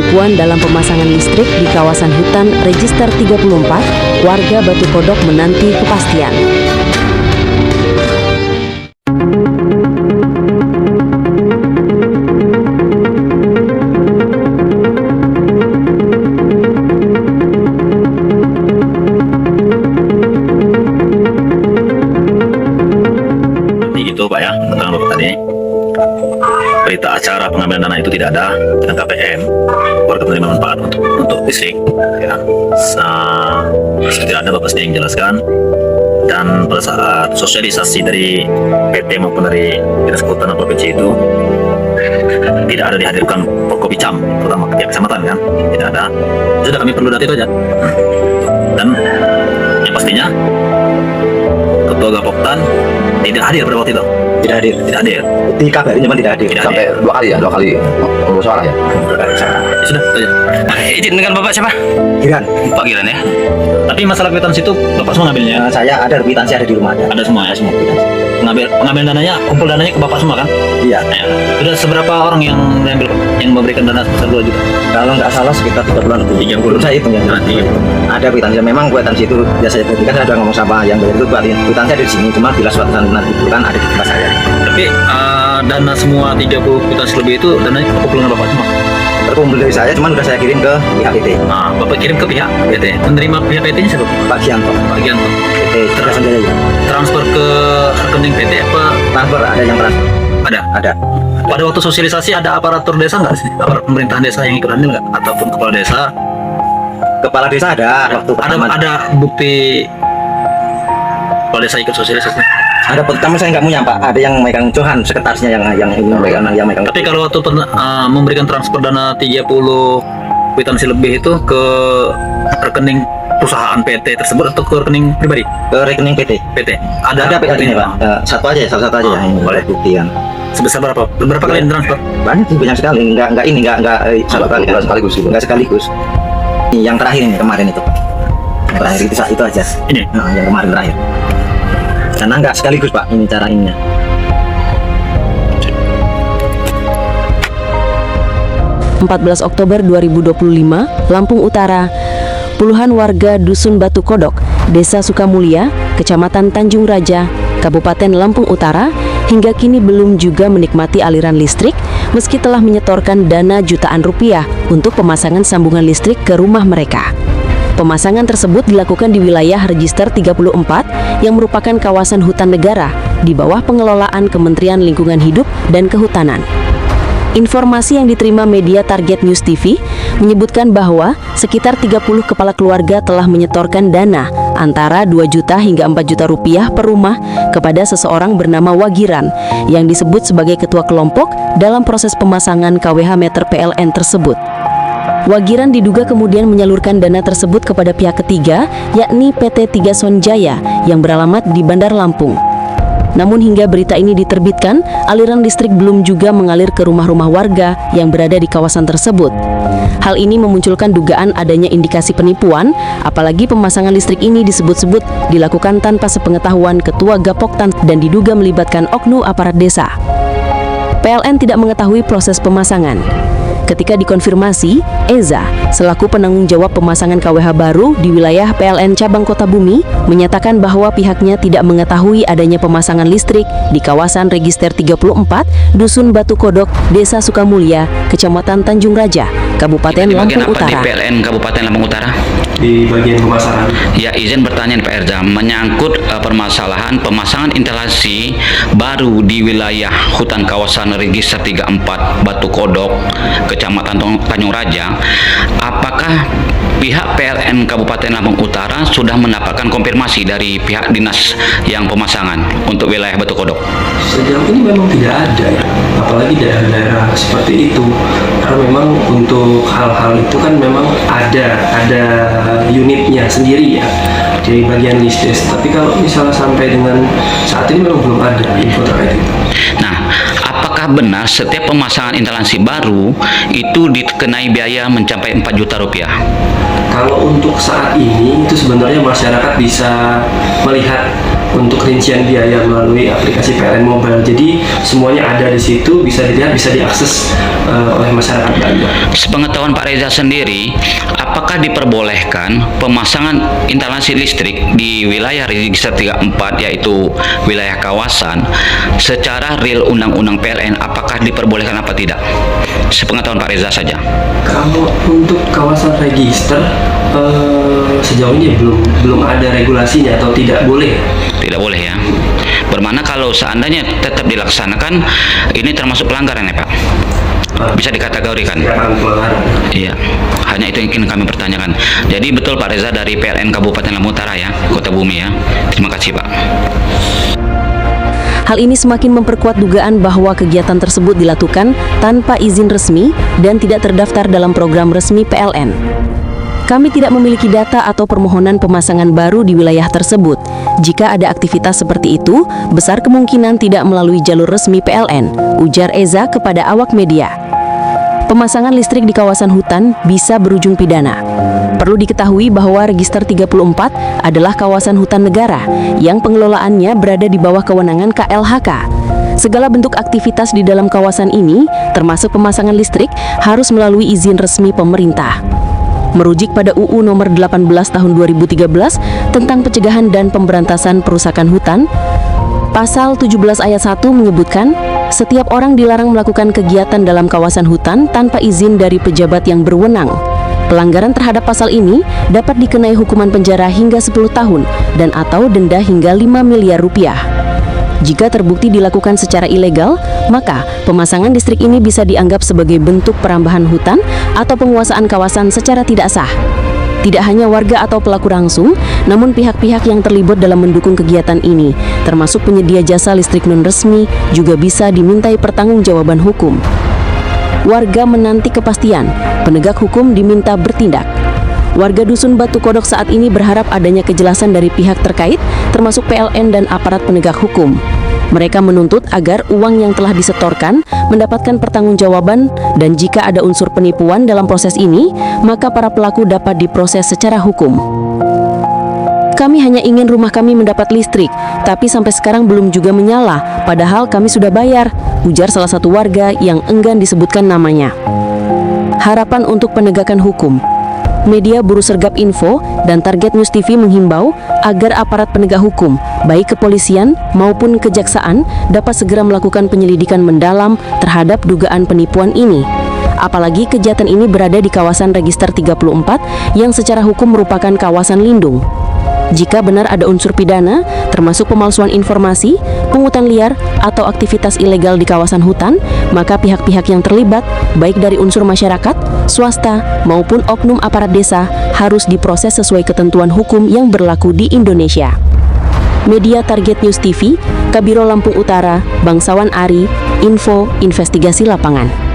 penipuan dalam pemasangan listrik di kawasan hutan Register 34, warga Batu Kodok menanti kepastian. Itu Pak ya, tentang Bapak tadi. Berita acara pengambilan dana itu tidak ada dengan KPM, keluarga penerima manfaat untuk listrik. Ya. Tidak ada Bapak sendiri yang jelaskan. Dan pada saat sosialisasi dari PT maupun dari Dinas Kehutanan Provinsi itu tidak ada dihadirkan Forkopicam, terutama pihak kecamatan kan, tidak ada. Sudah kami perlu data itu aja. Dan yang pastinya Ketua Gapoktan tidak hadir pada waktu itu. Tidak hadir di KPR cuma tidak hadir sampai dua kali musawarah ya. Sudah itu aja. Izin dengan Bapak siapa? Giran. Pak Giran ya. Tapi masalah kwitansi itu Bapak semua ngambilnya? Saya ada kwitansi ada di rumah Ada semua ya? Semua kwitansi. Pengambilan dananya, kumpul dananya ke Bapak semua kan? Iya. Ya. Sudah seberapa orang yang memberikan dana sebesar 2 juta? Kalau nggak salah sekitar 30-an lebih. 30. Saya hitung ya. Ada kwitansi. Memang kwitansi itu biasa ketika saya sudah ngomong sama yang bayar itu kwitansi ada di sini. Cuma bila suatu saat nanti itu kan ada di tempat saya. Tapi dana semua 30 kwitansi lebih itu dananya kumpul dengan Bapak semua? Terkumpul dari saya, cuman udah saya kirim ke pihak PT. Nah, Bapak kirim ke pihak PT. Menerima pihak PT-nya siapa? Pak Gianto. Pak Gianto. PT Tersanjaya. Transfer ke rekening PT apa? Transfer ada yang transfer. Ada. Pada waktu sosialisasi ada aparatur desa nggak sih? Aparat pemerintahan desa yang ikut andil nggak? Ataupun kepala desa? Kepala desa ada. Waktu pertama Ada bukti kepala desa ikut sosialisasi? ada pertama saya nggak punya Pak. Ada yang megang Johan sekretarisnya yang megang. Tapi kalau waktu memberikan transfer dana 30 kwitansi lebih itu ke rekening perusahaan PT tersebut atau ke rekening pribadi? Ke rekening PT. PT. Ada PT ini Pak. Salah satu aja ya. Ini boleh buktian. Sebesar berapa? Berapa kali transfer? Banyak sekali. Enggak satu kali. Enggak sekaligus. Ini yang terakhir ini kemarin itu. Yang terakhir itu aja. Ini. Nah, yang kemarin terakhir. Karena enggak sekaligus Pak ini cara ininya. (14 Oktober 2025), Lampung Utara. Puluhan warga Dusun Batu Kodok, Desa Sukamulya, Kecamatan Tanjung Raja, Kabupaten Lampung Utara, hingga kini belum juga menikmati aliran listrik meski telah menyetorkan dana jutaan rupiah untuk pemasangan sambungan listrik ke rumah mereka. Pemasangan tersebut dilakukan di wilayah Register 34 yang merupakan kawasan hutan negara di bawah pengelolaan Kementerian Lingkungan Hidup dan Kehutanan. Informasi yang diterima media Target News TV menyebutkan bahwa sekitar 30 kepala keluarga telah menyetorkan dana antara 2 juta hingga 4 juta rupiah per rumah kepada seseorang bernama Wagiran yang disebut sebagai ketua kelompok dalam proses pemasangan KWH meter PLN tersebut. Wagiran diduga kemudian menyalurkan dana tersebut kepada pihak ketiga, yakni PT Tiga Sonjaya yang beralamat di Bandar Lampung. Namun hingga berita ini diterbitkan, aliran listrik belum juga mengalir ke rumah-rumah warga yang berada di kawasan tersebut. Hal ini memunculkan dugaan adanya indikasi penipuan, apalagi pemasangan listrik ini disebut-sebut dilakukan tanpa sepengetahuan Ketua Gapoktan dan diduga melibatkan oknum aparat desa. PLN tidak mengetahui proses pemasangan. Ketika dikonfirmasi, Eza, selaku penanggung jawab pemasangan KWH baru di wilayah PLN Cabang Kota Bumi, menyatakan bahwa pihaknya tidak mengetahui adanya pemasangan listrik di kawasan Register 34, Dusun Batu Kodok, Desa Sukamulya, Kecamatan Tanjung Raja, Kabupaten Lampung Utara. Di PLN Kabupaten Lampung Utara? Di bagian pemasaran. Ya, izin bertanya Pak Erza, menyangkut permasalahan pemasangan instalasi baru di wilayah hutan kawasan Register 34 Batu Kodok, Kecamatan Tanjung Raja, apakah pihak PLN Kabupaten Lampung Utara sudah mendapatkan konfirmasi dari pihak dinas yang pemasangan untuk wilayah Batu Kodok? Sejauh ini memang tidak ada ya, apalagi daerah-daerah seperti itu, karena memang untuk hal-hal itu kan memang ada unitnya sendiri ya di bagian listis. Tapi kalau misalnya sampai dengan saat ini memang belum ada info terkait itu. Nah, apakah benar setiap pemasangan instalasi baru itu dikenai biaya mencapai 4 juta rupiah? Kalau untuk saat ini itu sebenarnya masyarakat bisa melihat untuk rincian biaya melalui aplikasi PLN Mobile. Jadi semuanya ada di situ, bisa dilihat, bisa diakses oleh masyarakat banyak. Sepengetahuan Pak Reza sendiri, apakah diperbolehkan pemasangan instalasi listrik di wilayah register 34 yaitu wilayah kawasan secara real undang-undang PLN, apakah diperbolehkan apa tidak? Sepengetahuan Pak Reza saja. Kalau untuk kawasan register sejauh ini belum ada regulasinya atau tidak boleh. Tidak boleh ya. Bermana kalau seandainya tetap dilaksanakan, ini termasuk pelanggaran ya Pak? Bisa dikategorikan. Akan pelanggaran. Iya, hanya itu yang ingin kami pertanyakan. Jadi betul Pak Reza dari PLN Kabupaten Lampung Utara ya, Kota Bumi ya. Terima kasih Pak. Hal ini semakin memperkuat dugaan bahwa kegiatan tersebut dilakukan tanpa izin resmi dan tidak terdaftar dalam program resmi PLN. Kami tidak memiliki data atau permohonan pemasangan baru di wilayah tersebut. Jika ada aktivitas seperti itu, besar kemungkinan tidak melalui jalur resmi PLN, ujar Eza kepada awak media. Pemasangan listrik di kawasan hutan bisa berujung pidana. Perlu diketahui bahwa Register 34 adalah kawasan hutan negara yang pengelolaannya berada di bawah kewenangan KLHK. Segala bentuk aktivitas di dalam kawasan ini, termasuk pemasangan listrik, harus melalui izin resmi pemerintah. Merujuk pada UU nomor 18 tahun 2013 tentang pencegahan dan pemberantasan perusakan hutan, Pasal 17 ayat 1 menyebutkan, setiap orang dilarang melakukan kegiatan dalam kawasan hutan tanpa izin dari pejabat yang berwenang. Pelanggaran terhadap pasal ini dapat dikenai hukuman penjara hingga 10 tahun dan atau denda hingga 5 miliar rupiah. Jika terbukti dilakukan secara ilegal, maka pemasangan listrik ini bisa dianggap sebagai bentuk perambahan hutan atau penguasaan kawasan secara tidak sah. Tidak hanya warga atau pelaku langsung, namun pihak-pihak yang terlibat dalam mendukung kegiatan ini, termasuk penyedia jasa listrik non-resmi, juga bisa dimintai pertanggungjawaban hukum. Warga menanti kepastian, penegak hukum diminta bertindak. Warga Dusun Batu Kodok saat ini berharap adanya kejelasan dari pihak terkait, termasuk PLN dan aparat penegak hukum. Mereka menuntut agar uang yang telah disetorkan mendapatkan pertanggungjawaban, dan jika ada unsur penipuan dalam proses ini, maka para pelaku dapat diproses secara hukum. Kami hanya ingin rumah kami mendapat listrik, tapi sampai sekarang belum juga menyala, padahal kami sudah bayar, ujar salah satu warga yang enggan disebutkan namanya. Harapan untuk penegakan hukum. Media Buruh Sergap Info dan Target News TV menghimbau agar aparat penegak hukum, baik kepolisian maupun kejaksaan, dapat segera melakukan penyelidikan mendalam terhadap dugaan penipuan ini. Apalagi kejahatan ini berada di kawasan Register 34 yang secara hukum merupakan kawasan lindung. Jika benar ada unsur pidana, termasuk pemalsuan informasi, pungutan liar, atau aktivitas ilegal di kawasan hutan, maka pihak-pihak yang terlibat, baik dari unsur masyarakat, swasta, maupun oknum aparat desa, harus diproses sesuai ketentuan hukum yang berlaku di Indonesia. Media Target News TV, Kabiro Lampung Utara, Bangsawan Ari, Info Investigasi Lapangan.